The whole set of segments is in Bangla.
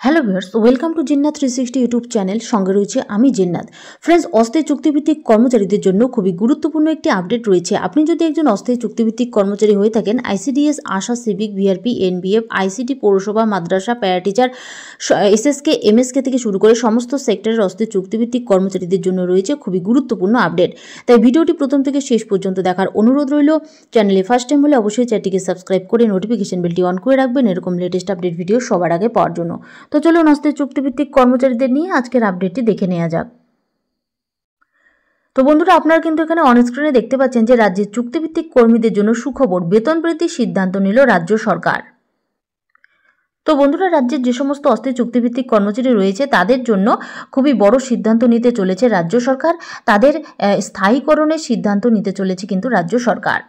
Hello viewers, welcome to Jinnat 360 YouTube channel. সঙ্গে রয়েছে আমি জিন্নাত। ফ্রেন্ডস, অস্থায়ী চুক্তিভিত্তিক কর্মচারীদের জন্য খুবই গুরুত্বপূর্ণ একটি আপডেট রয়েছে। আপনি যদি একজন অস্থায়ী চুক্তিভিত্তিক কর্মচারী হয়ে থাকেন, আইসিডিএস, আশা, সিভিক, ভিআরপি, এনবিএফ, আইসিটি, পৌরসভা, মাদ্রাসা, প্যারাটিচার, এসএসকে, এমএসকে থেকে শুরু করে সমস্ত সেক্টরের অস্থায়ী চুক্তিভিত্তিক কর্মচারীদের জন্য রয়েছে খুবই গুরুত্বপূর্ণ আপডেট। তাই ভিডিওটি প্রথম থেকে শেষ পর্যন্ত দেখার অনুরোধ রইল। চ্যানেলে ফার্স্ট টাইম হলে অবশ্যই চ্যানেলটিকে সাবস্ক্রাইব করে নোটিফিকেশন বেলটি অন করে রাখবেন এরকম লেটেস্ট আপডেট ভিডিও সবার আগে পাওয়ার জন্য। তো চলুন অস্থায়ী চুক্তিভিত্তিক কর্মচারীদের নিয়ে আজকের আপডেটটি দেখে নেওয়া যাক। তো বন্ধুরা, আপনারা কিন্তু এখানে অন স্ক্রিনে দেখতে পাচ্ছেন যে রাজ্যের চুক্তিভিত্তিক কর্মীদের জন্য সুখবর, বেতন বৃদ্ধির সিদ্ধান্ত নিল রাজ্য সরকার। তো বন্ধুরা, রাজ্যের যে সমস্ত অস্থায়ী চুক্তিভিত্তিক কর্মচারী রয়েছে তাদের জন্য খুবই বড় সিদ্ধান্ত নিতে চলেছে রাজ্য সরকার। তাদের স্থায়ীকরণের সিদ্ধান্ত নিতে চলেছে কিন্তু রাজ্য সরকার।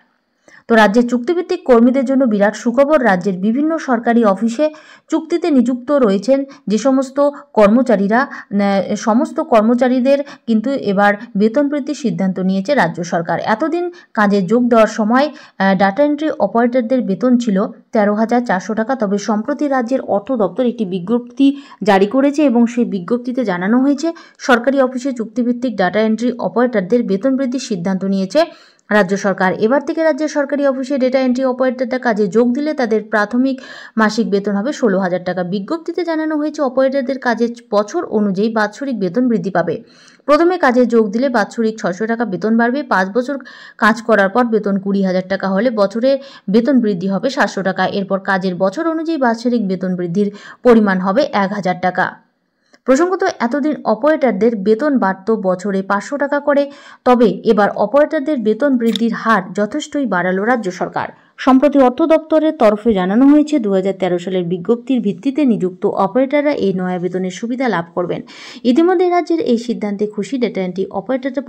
তো রাজ্যের চুক্তিভিত্তিক কর্মীদের জন্য বিরাট সুখবর। রাজ্যের বিভিন্ন সরকারি অফিসে চুক্তিতে নিযুক্ত রয়েছেন যে সমস্ত কর্মচারীরা, সমস্ত কর্মচারীদের কিন্তু এবার বেতন বৃদ্ধির সিদ্ধান্ত নিয়েছে রাজ্য সরকার। এতদিন কাজে যোগ দেওয়ার সময় ডাটা এন্ট্রি অপারেটরদের বেতন ছিল 13,400 টাকা। তবে সম্প্রতি রাজ্যের অর্থ দপ্তর একটি বিজ্ঞপ্তি জারি করেছে এবং সেই বিজ্ঞপ্তিতে জানানো হয়েছে সরকারি অফিসে চুক্তিভিত্তিক ডাটা এন্ট্রি অপারেটরদের বেতন বৃদ্ধির সিদ্ধান্ত নিয়েছে রাজ্য সরকার। এবার থেকে রাজ্যের সরকারি অফিসে ডেটা এন্ট্রি অপারেটররা কাজে যোগ দিলে তাদের প্রাথমিক মাসিক বেতন হবে 16,000 টাকা। বিজ্ঞপ্তিতে জানানো হয়েছে অপারেটরদের কাজের বছর অনুযায়ী বাৎসরিক বেতন বৃদ্ধি পাবে। প্রথমে কাজে যোগ দিলে বাৎসরিক 600 টাকা বেতন বাড়বে। 5 বছর কাজ করার পর বেতন 20,000 টাকা হলে বছরে বেতন বৃদ্ধি হবে 700 টাকা। এরপর কাজের বছর অনুযায়ী বাৎসরিক বেতন বৃদ্ধির পরিমাণ হবে 1,000 টাকা। প্রসঙ্গত, এতদিন অপারেটরদের বেতন বাড়ত বছরে 500 টাকা করে। তবে এবার অপারেটরদের বেতন বৃদ্ধির হার যথেষ্টই বাড়ালো রাজ্য সরকার। সম্প্রতি অর্থ দপ্তরের তরফে জানানো হয়েছে 2013 সালের বিজ্ঞপ্তির ভিত্তিতে নিযুক্ত অপারেটররা এই নয়া বেতনের সুবিধা লাভ করবেন। ইতিমধ্যে রাজ্যের এই সিদ্ধান্তে খুশি ডেটা এন্ট্রি অপারেটরের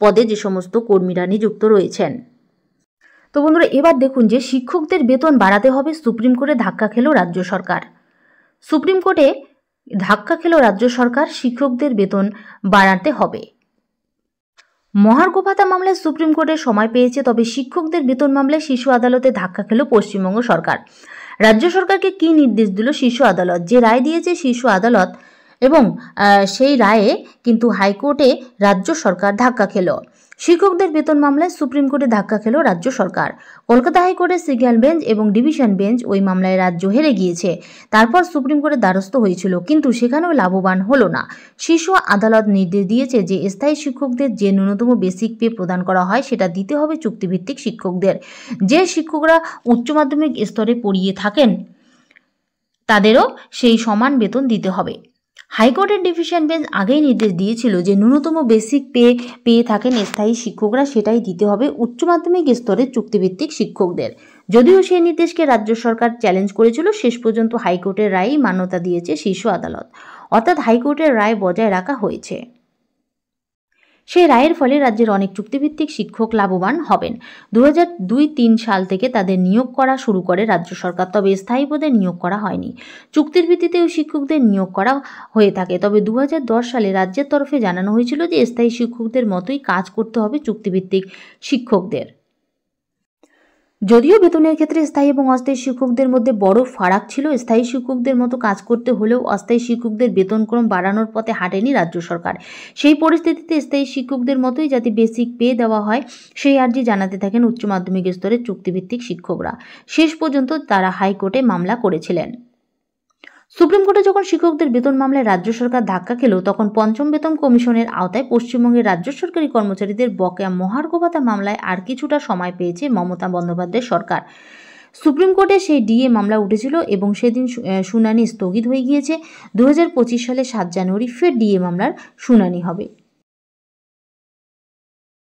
পদে যে সমস্ত কর্মীরা নিযুক্ত রয়েছেন। তো বন্ধুরা, এবার দেখুন যে শিক্ষকদের বেতন বাড়াতে হবে। সুপ্রিম কোর্টে ধাক্কা খেল রাজ্য সরকার। সুপ্রিম কোর্টে ধাক্কা খেল রাজ্য সরকার, শিক্ষকদের বেতন বাড়াতে হবে। মহার্ঘ ভাতা মামলায় সুপ্রিম কোর্টের সময় পেয়েছে, তবে শিক্ষকদের বেতন মামলায় শীর্ষ আদালতে ধাক্কা খেল পশ্চিমবঙ্গ সরকার। রাজ্য সরকারকে কি নির্দেশ দিল শীর্ষ আদালত? যে রায় দিয়েছে শীর্ষ আদালত এবং সেই রায়ে কিন্তু হাইকোর্টে রাজ্য সরকার ধাক্কা খেল। শিক্ষকদের বেতন মামলায় সুপ্রিম কোর্টে ধাক্কা খেল রাজ্য সরকার। কলকাতা হাইকোর্টের সিঙ্গেল বেঞ্চ এবং ডিভিশন বেঞ্চ ওই মামলায় রাজ্য হেরে গিয়েছে। তারপর সুপ্রিম কোর্টের দ্বারস্থ হয়েছিল, কিন্তু সেখানেও লাভবান হলো না। শীর্ষ আদালত নির্দেশ দিয়েছে যে স্থায়ী শিক্ষকদের যে ন্যূনতম বেসিক পে প্রদান করা হয় সেটা দিতে হবে চুক্তিভিত্তিক শিক্ষকদের। যে শিক্ষকরা উচ্চ মাধ্যমিক স্তরে পড়িয়ে থাকেন তাদেরও সেই সমান বেতন দিতে হবে। হাইকোর্টের ডিভিশন বেঞ্চ আগেই নির্দেশ দিয়েছিল যে ন্যূনতম বেসিক পে পেয়ে থাকেন স্থায়ী শিক্ষকরা, সেটাই দিতে হবে উচ্চ মাধ্যমিক স্তরের চুক্তিভিত্তিক শিক্ষকদের। যদিও সেই নির্দেশকে রাজ্য সরকার চ্যালেঞ্জ করেছিল, শেষ পর্যন্ত হাইকোর্টের রায়ই মান্যতা দিয়েছে শীর্ষ আদালত। অর্থাৎ হাইকোর্টের রায় বজায় রাখা হয়েছে। সেই রায়ের ফলে রাজ্যের অনেক চুক্তিভিত্তিক শিক্ষক লাভবান হবেন। 2002-3 সাল থেকে তাদের নিয়োগ করা শুরু করে রাজ্য সরকার, তবে স্থায়ী পদে নিয়োগ করা হয়নি। চুক্তির ভিত্তিতেও শিক্ষকদের নিয়োগ করা হয়ে থাকে। তবে 2010 সালে রাজ্যের তরফে জানানো হয়েছিল যে স্থায়ী শিক্ষকদের মতোই কাজ করতে হবে চুক্তিভিত্তিক শিক্ষকদের। যদিও বেতনের ক্ষেত্রে স্থায়ী এবং অস্থায়ী শিক্ষকদের মধ্যে বড় ফারাক ছিল, স্থায়ী শিক্ষকদের মতো কাজ করতে হলেও অস্থায়ী শিক্ষকদের বেতনক্রম বাড়ানোর পথে হাঁটেনি রাজ্য সরকার। সেই পরিস্থিতিতে স্থায়ী শিক্ষকদের মতোই যাতে বেসিক পে দেওয়া হয় সেই আর্জি জানাতে থাকেন উচ্চ মাধ্যমিক স্তরের চুক্তিভিত্তিক শিক্ষকরা। শেষ পর্যন্ত তারা হাইকোর্টে মামলা করেছিলেন। সুপ্রিম কোর্টে যখন শিক্ষকদের বেতন মামলায় রাজ্য সরকার ধাক্কা খেল, তখন পঞ্চম বেতন কমিশনের আওতায় পশ্চিমবঙ্গের রাজ্য সরকারি কর্মচারীদের বকেয়া মহার্ঘ ভাতা মামলায় আর কিছুটা সময় পেয়েছে মমতা বন্দ্যোপাধ্যায় সরকার। সুপ্রিম কোর্টে সেই ডিএ মামলা উঠেছিল এবং সেদিন শুনানি স্থগিত হয়ে গিয়েছে। 2025 সালে 7 জানুয়ারি ফের ডিএ মামলার শুনানি হবে।